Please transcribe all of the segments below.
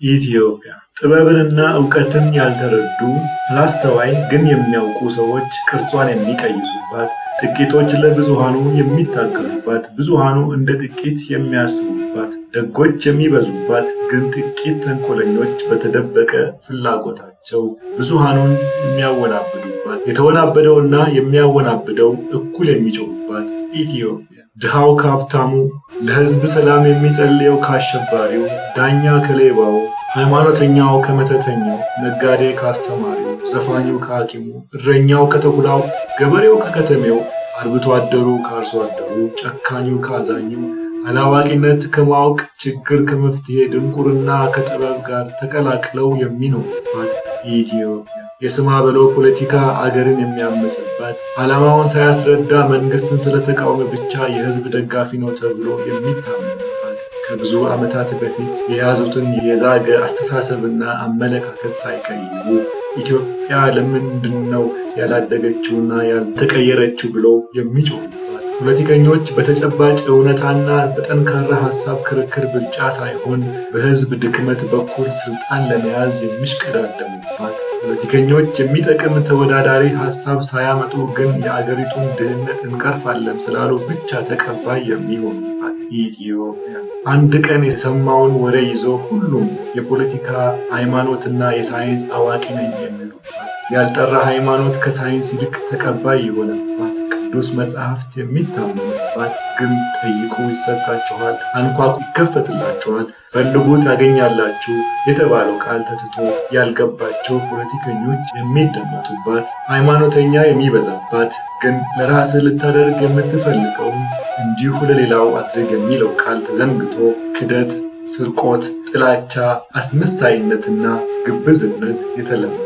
ኢትዮጵያ ጥበብንና ዕውቀትን ያልተረዱ አላስተዋይ ግን የሚያውቁ ሰዎች ቅርጿን የሚቀይሱባት፣ ጥቂቶች ለብዙሃኑ የሚታገሉባት፣ ብዙሃኑ እንደ ጥቂት የሚያስቡባት፣ ደጎች የሚበዙባት ግን ጥቂት ተንኮለኞች በተደበቀ ፍላጎታቸው ብዙሃኑን የሚያወናብዱባት፣ የተወናበደውና የሚያወናብደው እኩል የሚጮሁባት ኢትዮጵያ። ድሃው ከሀብታሙ፣ ለሕዝብ ሰላም የሚጸልየው ከአሸባሪው፣ ዳኛ ከሌባው፣ ሃይማኖተኛው ከመተተኛው፣ ነጋዴ ከአስተማሪው፣ ዘፋኙ ከሐኪሙ፣ እረኛው ከተኩላው፣ ገበሬው ከከተሜው፣ አርብቶ አደሩ ከአርሶ አደሩ፣ ጨካኙ ከአዛኙ፣ አላዋቂነት ከማወቅ፣ ችግር ከመፍትሄ፣ ድንቁርና ከጥበብ ጋር ተቀላቅለው የሚኖሩባት ኢትዮጵያ። የስማ በለው ፖለቲካ አገርን የሚያመስባት፣ ዓላማውን ሳያስረዳ መንግስትን ስለተቃወመ ብቻ የህዝብ ደጋፊ ነው ተብሎ የሚታመንባት፣ ከብዙ ዓመታት በፊት የያዙትን የዛገ አስተሳሰብና አመለካከት ሳይቀይሩ ኢትዮጵያ ለምንድነው ያላደገችውና ያልተቀየረችው ብለው የሚጮሁባት፣ ፖለቲከኞች በተጨባጭ እውነታና በጠንካራ ሐሳብ ክርክር ብልጫ ሳይሆን በህዝብ ድክመት በኩል ስልጣን ለመያዝ የሚሽቀዳደሙባት፣ ፖለቲከኞች የሚጠቅም ተወዳዳሪ ሐሳብ ሳያመጡ ግን የአገሪቱን ድህነት እንቀርፋለን ስላሉ ብቻ ተቀባይ የሚሆኑባት ኢትዮጵያ። አንድ ቀን የሰማውን ወሬ ይዞ ሁሉም የፖለቲካ ሃይማኖትና የሳይንስ አዋቂ ነኝ የሚሉባት፣ ያልጠራ ሃይማኖት ከሳይንስ ይልቅ ተቀባይ የሆነባት፣ ቅዱስ መጽሐፍት የሚታመኑባት፣ ግን ጠይቁ ይሰጣችኋል፣ አንኳኩ ይከፈትላችኋል፣ ፈልጉ ታገኛላችሁ የተባለው ቃል ተትቶ ያልገባቸው ፖለቲከኞች የሚደመጡባት፣ ሃይማኖተኛ የሚበዛባት፣ ግን ለራስህ ልታደርግ የምትፈልገውን እንዲሁ ለሌላው አድርግ የሚለው ቃል ተዘንግቶ ክደት፣ ስርቆት፣ ጥላቻ፣ አስመሳይነትና ግብዝነት የተለመደባት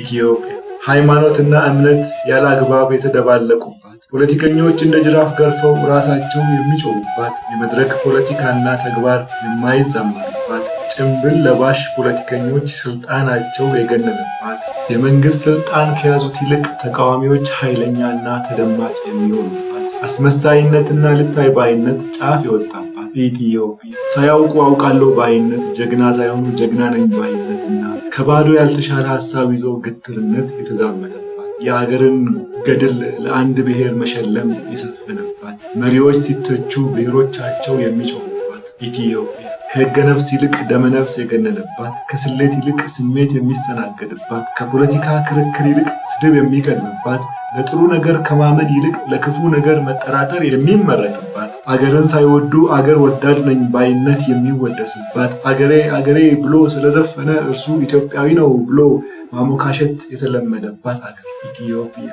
ኢትዮጵያ። ሃይማኖትና እምነት ያለ አግባብ የተደባለቁባት፣ ፖለቲከኞች እንደ ጅራፍ ገርፈው ራሳቸው የሚጮሁባት፣ የመድረክ ፖለቲካና ተግባር የማይዛመዱባት፣ ጭምብል ለባሽ ፖለቲከኞች ስልጣናቸው የገነነባት፣ የመንግስት ስልጣን ከያዙት ይልቅ ተቃዋሚዎች ኃይለኛና ተደማጭ የሚሆኑባት፣ አስመሳይነትና ልታይ ባይነት ጫፍ የወጣባት ኢትዮጵያ። ሳያውቁ አውቃለሁ ባይነት፣ ጀግና ሳይሆኑ ጀግና ነኝ ባይነትና ከባዶ ያልተሻለ ሐሳብ ይዞ ግትርነት የተዛመተባት፣ የአገርን ገድል ለአንድ ብሔር መሸለም የሰፈነባት፣ መሪዎች ሲተቹ ብሔሮቻቸው የሚጮሁባት ኢትዮጵያ። ከሕገ ነፍስ ይልቅ ደመ ነፍስ የገነነባት፣ ከስሌት ይልቅ ስሜት የሚስተናገድባት፣ ከፖለቲካ ክርክር ይልቅ ስድብ የሚቀድምባት፣ ለጥሩ ነገር ከማመን ይልቅ ለክፉ ነገር መጠራጠር የሚመረጥባት፣ አገርን ሳይወዱ አገር ወዳድ ነኝ ባይነት የሚወደስባት፣ አገሬ አገሬ ብሎ ስለዘፈነ እርሱ ኢትዮጵያዊ ነው ብሎ ማሞካሸት የተለመደባት አገር ኢትዮጵያ።